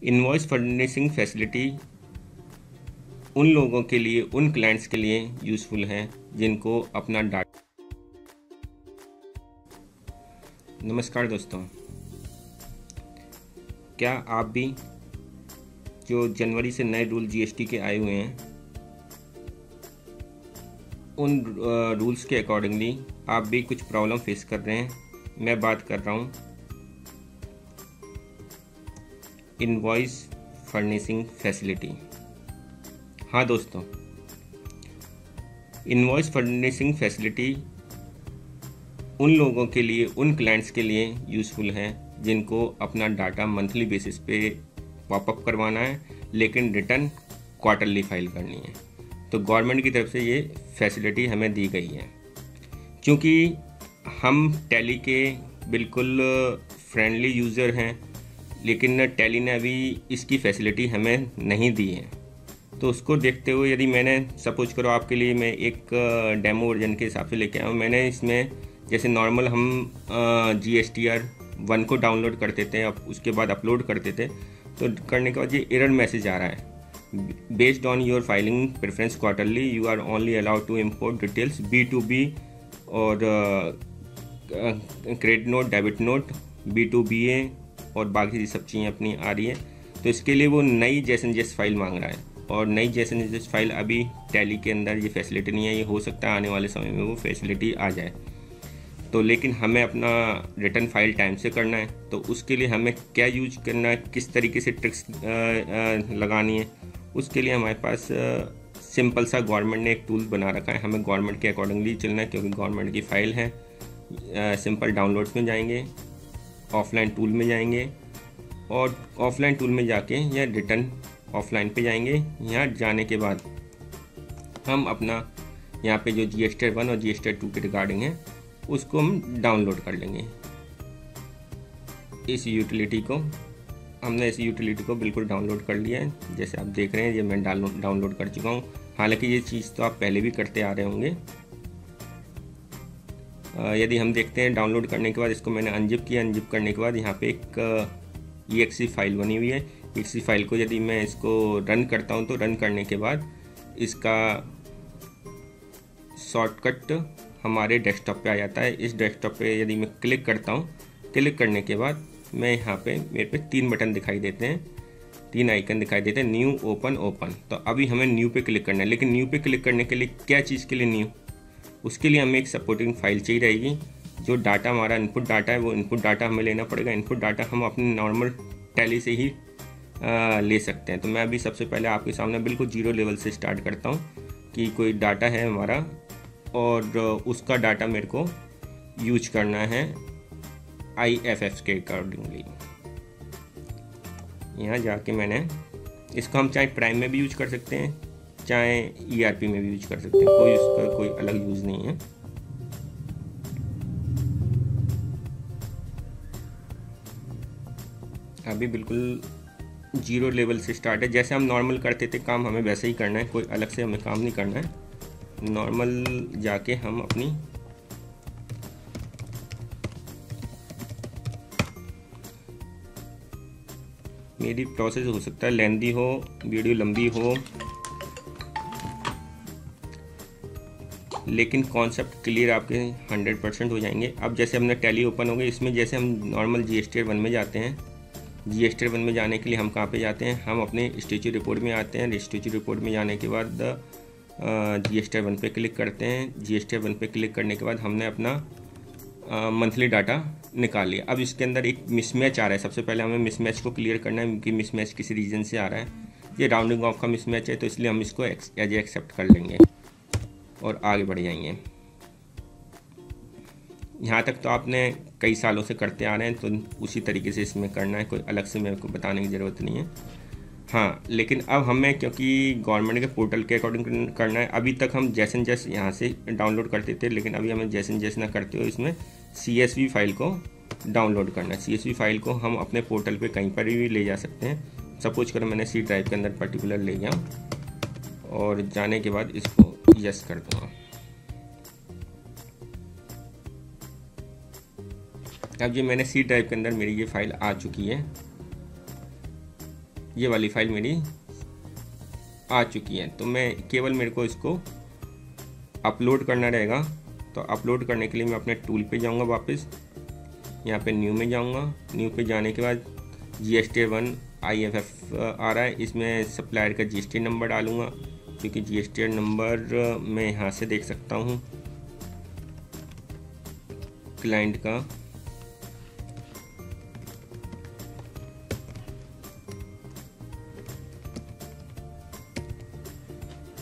Invoice furnishing facility उन लोगों के लिए, उन क्लाइंट्स के लिए यूज़फुल है जिनको अपना डाटा। नमस्कार दोस्तों, क्या आप भी जो जनवरी से नए रूल जीएसटी के आए हुए हैं उन रूल्स के अकॉर्डिंगली आप भी कुछ प्रॉब्लम फेस कर रहे हैं? मैं बात कर रहा हूँ इनवॉइस फर्निशिंग फैसिलिटी। हाँ दोस्तों, इनवॉइस फर्निशिंग फैसिलिटी उन लोगों के लिए, उन क्लाइंट्स के लिए यूज़फुल है जिनको अपना डाटा मंथली बेसिस पे पॉपअप करवाना है, लेकिन रिटर्न क्वार्टरली फाइल करनी है। तो गवर्नमेंट की तरफ से ये फैसिलिटी हमें दी गई है। क्योंकि हम टैली के बिल्कुल फ्रेंडली यूज़र हैं, लेकिन टैली ने अभी इसकी फैसिलिटी हमें नहीं दी है। तो उसको देखते हुए यदि मैंने सपोज करो आपके लिए मैं एक डेमो वर्जन के हिसाब से लेके आया हूँ। मैंने इसमें जैसे नॉर्मल हम GSTR 1 को डाउनलोड करते थे, अब उसके बाद अपलोड करते थे, तो करने के बाद ये एरर मैसेज आ रहा है, based on your filing preference quarterly you are only allowed to import details B2B और credit note, debit note, B2BA और बाकी सब चीज़ें अपनी आ रही है। तो इसके लिए वो नई जेसन फाइल मांग रहा है, और नई जेसन फाइल अभी टैली के अंदर ये फैसिलिटी नहीं है। ये हो सकता है आने वाले समय में वो फैसिलिटी आ जाए। तो लेकिन हमें अपना रिटर्न फाइल टाइम से करना है, तो उसके लिए हमें क्या यूज करना है, किस तरीके से ट्रिक्स लगानी है, उसके लिए हमारे पास सिंपल सा गवर्नमेंट ने एक टूल बना रखा है। हमें गवर्नमेंट के अकॉर्डिंगली चलना है, क्योंकि गवर्नमेंट की फ़ाइल है। सिंपल डाउनलोड्स में जाएंगे, ऑफलाइन टूल में जाएंगे, और ऑफलाइन टूल में जाके या रिटर्न ऑफलाइन पे जाएंगे। यहाँ जाने के बाद हम अपना यहाँ पे जो GSTR 1 और GSTR 2 के रिगार्डिंग है उसको हम डाउनलोड कर लेंगे। इस यूटिलिटी को बिल्कुल डाउनलोड कर लिया है। जैसे आप देख रहे हैं, ये मैं डाउनलोड कर चुका हूँ। हालांकि ये चीज़ तो आप पहले भी करते आ रहे होंगे। यदि हम देखते हैं डाउनलोड करने के बाद इसको मैंने अनजिप किया। अनजिप करने के बाद यहाँ पे एक EXE फाइल बनी हुई है। EXE फाइल को यदि मैं इसको रन करता हूँ, तो रन करने के बाद इसका शॉर्टकट हमारे डेस्कटॉप पे आ जाता है। इस डेस्कटॉप पे यदि मैं क्लिक करता हूँ, क्लिक करने के बाद मैं यहाँ पे मेरे पे 3 बटन दिखाई देते हैं, 3 आइकन दिखाई देते हैं, न्यू, ओपन, ओपन। तो अभी हमें न्यू पे क्लिक करना है। लेकिन न्यू पे क्लिक करने के लिए क्या चीज़ के लिए न्यू, उसके लिए हमें एक सपोर्टिंग फाइल चाहिए रहेगी। जो डाटा हमारा इनपुट डाटा है, वो इनपुट डाटा हमें लेना पड़ेगा। इनपुट डाटा हम अपने नॉर्मल टैली से ही ले सकते हैं। तो मैं अभी सबसे पहले आपके सामने बिल्कुल 0 लेवल से स्टार्ट करता हूँ कि कोई डाटा है हमारा, और उसका डाटा मेरे को यूज करना है IFF के अकॉर्डिंगली। यहाँ जाके मैंने इसको, हम चाहे प्राइम में भी यूज कर सकते हैं, चाहे ERP में भी यूज कर सकते हैं, कोई उसका कोई अलग यूज़ नहीं है। अभी बिल्कुल 0 लेवल से स्टार्ट है। जैसे हम नॉर्मल करते थे काम, हमें वैसे ही करना है, कोई अलग से हमें काम नहीं करना है। नॉर्मल जाके हम अपनी मेरी प्रोसेस हो सकता है लेंदी हो, वीडियो लंबी हो, लेकिन कॉन्सेप्ट क्लियर आपके 100% हो जाएंगे। अब जैसे हमने टैली ओपन हो गई, इसमें जैसे हम नॉर्मल GSTR 1 में जाते हैं, GSTR 1 में जाने के लिए हम कहाँ पे जाते हैं, हम अपने स्टैच्यू रिपोर्ट में आते हैं। स्टैच्यू रिपोर्ट में जाने के बाद GSTR 1 पे क्लिक करते हैं। GSTR 1 पे क्लिक करने के बाद हमने अपना मंथली डाटा निकाल लिया। अब इसके अंदर एक मिसमैच आ रहा है। सबसे पहले हमें मिसमैच को क्लियर करना है कि मिसमैच किसी रीजन से आ रहा है। ये राउंडिंग ऑफ का मिसमैच है, तो इसलिए हम इसको एज एक्सेप्ट कर लेंगे और आगे बढ़ जाएंगे। यहाँ तक तो आपने कई सालों से करते आ रहे हैं, तो उसी तरीके से इसमें करना है, कोई अलग से मेरे को बताने की ज़रूरत नहीं है। हाँ, लेकिन अब हमें क्योंकि गवर्नमेंट के पोर्टल के अकॉर्डिंग करना है। अभी तक हम जैसन यहाँ से डाउनलोड करते थे, लेकिन अभी हमें जैसन ना करते हो इसमें CSV फाइल को डाउनलोड करना है। CSV फाइल को हम अपने पोर्टल पे कहीं पर भी ले जा सकते हैं। सपोज करो मैंने C ड्राइव के अंदर पर्टिकुलर ले गया, और जाने के बाद इसको यस कर दूँगा। अब ये मैंने C ड्राइव के अंदर मेरी ये फाइल आ चुकी है। ये वाली फाइल मेरी आ चुकी है। तो मैं केवल मेरे को इसको अपलोड करना रहेगा। तो अपलोड करने के लिए मैं अपने टूल पे जाऊंगा, वापस यहाँ पे न्यू में जाऊंगा। न्यू पे जाने के बाद GSTR1 IFF आ रहा है, इसमें सप्लायर का GST नंबर डालूंगा, क्योंकि GST नंबर मैं यहाँ से देख सकता हूँ क्लाइंट का।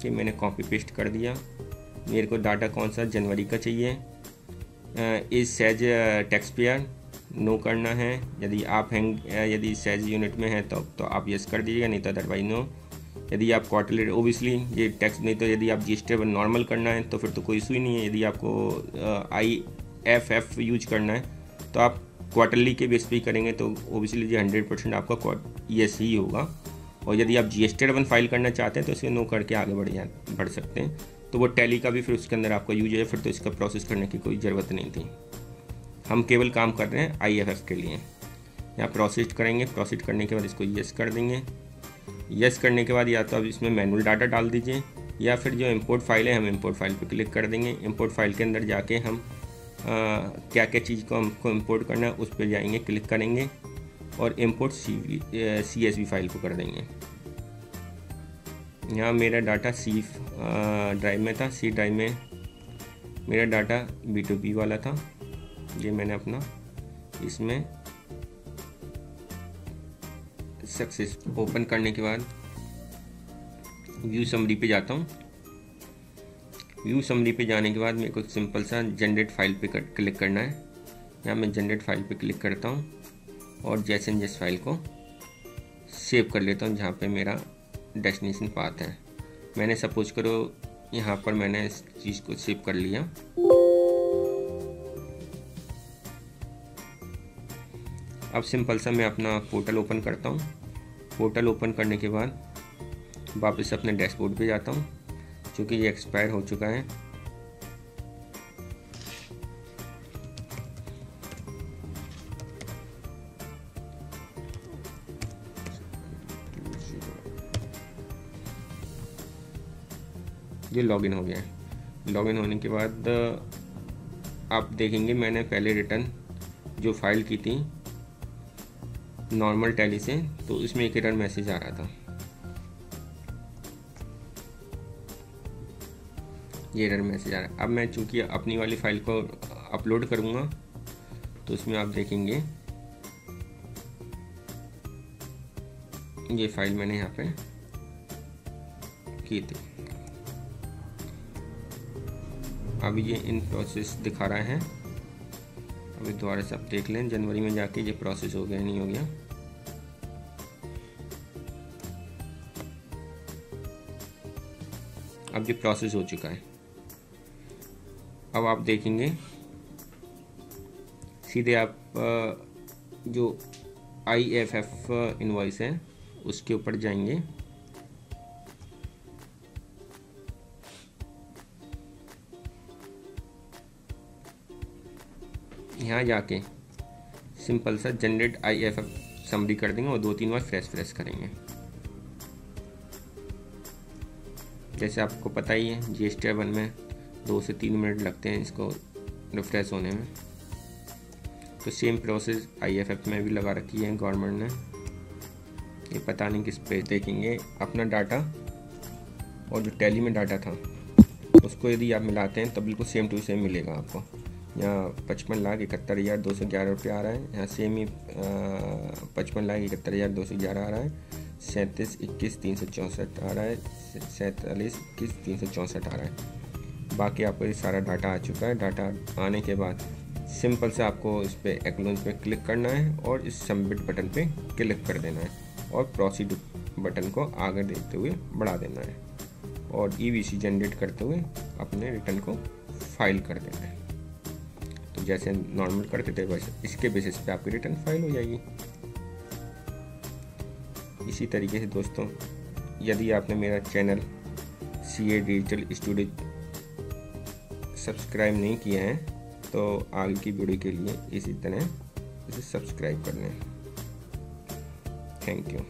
कि मैंने कॉपी पेस्ट कर दिया। मेरे को डाटा कौन सा जनवरी का चाहिए। इस सेज टैक्स पेयर नो करना है। यदि आप यदि सेज यूनिट में है तो आप यस कर दीजिएगा, नहीं तो अदरवाइज नो। यदि आप क्वार्टरली, ओबियसली ये टैक्स, नहीं तो यदि आप GST नॉर्मल करना है तो फिर तो कोई इशू ही नहीं है। यदि आपको IFF यूज करना है तो आप क्वार्टरली के बेस पे करेंगे तो ओबियसली ये 100% आपका यस ही होगा। और यदि आप GST फाइल करना चाहते हैं तो इसे नो करके आगे बढ़ सकते हैं। तो वो टैली का भी फिर उसके अंदर आपका यूज है, फिर तो इसका प्रोसेस करने की कोई ज़रूरत नहीं थी। हम केवल काम कर रहे हैं IFF के लिए। यहाँ प्रोसेस करेंगे, प्रोसेस करने के बाद इसको यस कर देंगे। यस करने के बाद या तो आप इसमें मैनुअल डाटा डाल दीजिए, या फिर जो इंपोर्ट फाइल है हम इंपोर्ट फाइल पर क्लिक कर देंगे। इंपोर्ट फाइल के अंदर जाके हम क्या क्या चीज़ को हमको इंपोर्ट करना है उस पर जाएंगे, क्लिक करेंगे और इंपोर्ट CSV फाइल को कर देंगे। यहाँ मेरा डाटा C ड्राइव में था, C ड्राइव में मेरा डाटा B2B वाला था। ये मैंने अपना इसमें सक्सेस ओपन करने के बाद व्यू समरी पे जाता हूँ। व्यू समरी पे जाने के बाद मेरे को सिंपल सा जनरेट फाइल पे क्लिक करना है। यहाँ मैं जनरेट फाइल पे क्लिक करता हूँ और JSON फाइल को सेव कर लेता हूँ, जहाँ पे मेरा डेस्टिनेशन पाथ है। मैंने सपोज करो यहाँ पर मैंने इस चीज़ को सेव कर लिया। अब सिंपल सा मैं अपना पोर्टल ओपन करता हूँ। पोर्टल ओपन करने के बाद वापस अपने डैशबोर्ड पे जाता हूँ, क्योंकि ये एक्सपायर हो चुका है। ये लॉगिन हो गया है। लॉगिन होने के बाद आप देखेंगे मैंने पहले रिटर्न जो फाइल की थी नॉर्मल टैली से, तो इसमें एक एरर मैसेज आ रहा था। ये एरर मैसेज आ रहा है। अब मैं चूंकि अपनी वाली फाइल को अपलोड करूँगा तो इसमें आप देखेंगे ये फाइल मैंने यहाँ पे की थी। अभी ये इन प्रोसेस दिखा रहा है। अभी दोबारा से आप देख लें जनवरी में जाके ये प्रोसेस हो गया नहीं हो गया। अब ये प्रोसेस हो चुका है। अब आप देखेंगे सीधे आप जो IFF इनवॉइस है उसके ऊपर जाएंगे। यहाँ जाके सिंपल सा जनरेट IFF समरी कर देंगे और 2-3 बार फ्रेश करेंगे। जैसे आपको पता ही है GST1 में 2 से 3 मिनट लगते हैं इसको रिफ्रेश होने में। तो सेम प्रोसेस IFF में भी लगा रखी है गवर्नमेंट ने। ये पता नहीं किस पे देखेंगे अपना डाटा और जो टैली में डाटा था उसको यदि आप मिलाते हैं तो बिल्कुल सेम टू सेम मिलेगा आपको। यहाँ 55,71,211 रुपये आ रहा है। यहाँ सेम ही 55,71,211 आ रहा है। 37,21,364 आ रहा है। 47,21,364 आ रहा है। बाकी आपको ये सारा डाटा आ चुका है। डाटा आने के बाद सिंपल से आपको इस पर एक्नॉलेज पे क्लिक करना है और इस सबमिट बटन पे क्लिक कर देना है और प्रोसीड बटन को आगे देखते हुए बढ़ा देना है और EVC जनरेट करते हुए अपने रिटर्न को फाइल कर देना है। तो जैसे नॉर्मल करते थे वैसे इसके बेसिस पे आपकी रिटर्न फाइल हो जाएगी। इसी तरीके से दोस्तों, यदि आपने मेरा channel CA digital studio subscribe नहीं किया है तो आगे की वीडियो के लिए इसी तरह इसे सब्सक्राइब कर लें। Thank you.